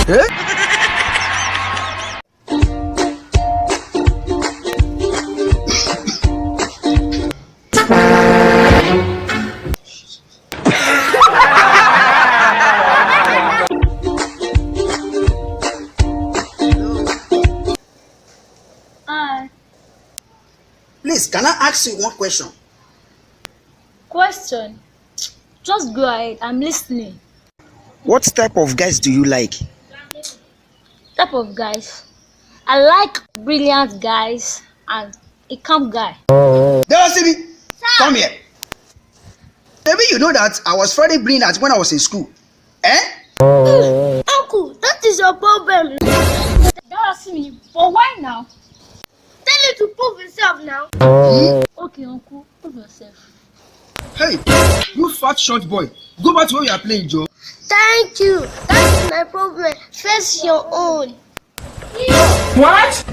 Please, can I ask you one question? Question? Just go ahead. I'm listening. What type of guys do you like? Type of guys? I like brilliant guys and a calm guy. Delosibi, come here. Maybe you know that I was very brilliant when I was in school. Uncle, that is your problem. Delosibi, but why now? Tell him to prove himself now. Okay, uncle, prove yourself. Hey, you fat short boy. Go back to where you are playing, Joe. Thank you. That is my problem. Face your own. What?